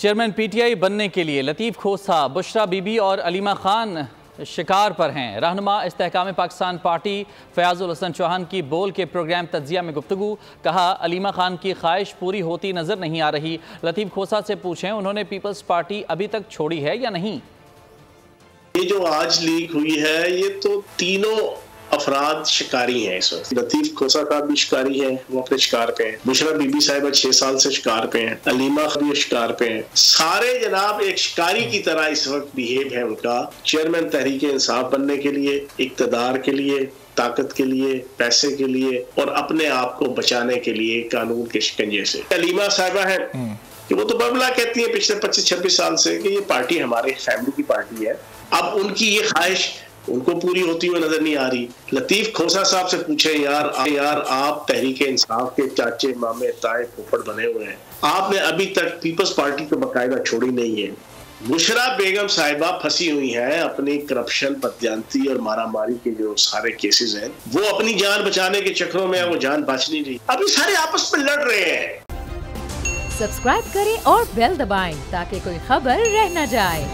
Chairman PTI बनने के लिए लतीफ़ खोसा, बुशरा बीबी और अलीमा खान शिकार पर हैं। रहनुमा इस्तेहकाम पाकिस्तान पार्टी फयाजुल हसन चौहान की बोल के प्रोग्राम तज्जिया में गुफ्तगू। कहा, अलीमा खान की ख्वाहिश पूरी होती नजर नहीं आ रही। लतीफ़ खोसा से पूछें, उन्होंने पीपल्स पार्टी अभी तक छोड़ी है या नहीं। ये जो आज लीक हुई है, ये तो तीनों अफराद शिकारी हैं इस वक्त। लतीफ खोसा साहब भी शिकारी हैं, वो अपने शिकार पे हैं। बुशरा बीबी साहिबा 6 साल से शिकार पे हैं। अलीमा भी शिकार पे हैं। सारे जनाब एक शिकारी की तरह इस वक्त बिहेव है उनका। चेयरमैन तहरीक इंसाफ बनने के लिए, इक्तदार के लिए, ताकत के लिए, पैसे के लिए और अपने आप को बचाने के लिए कानून के शिकंजे से। अलीमा साहिबा है कि वो तो बबला कहती है पिछले 25-26 साल से कि ये पार्टी हमारे फैमिली की पार्टी है। अब उनकी ये ख्वाहिश उनको पूरी होती हुई नजर नहीं आ रही। लतीफ खोसा साहब से पूछे, यार आप तहरीक इंसाफ के चाचे मामे ताए पोपड़ बने हुए हैं, आपने अभी तक पीपल्स पार्टी को बकायदा छोड़ी नहीं है। बुशरा बेगम साहिबा फंसी हुई हैं अपनी करप्शन, बदयांती और मारामारी के जो सारे केसेस हैं, वो अपनी जान बचाने के चक्करों में वो जान बच नहीं रही। अभी सारे आपस में लड़ रहे हैं। सब्सक्राइब करें और बेल दबाएं ताकि कोई खबर रह न जाए।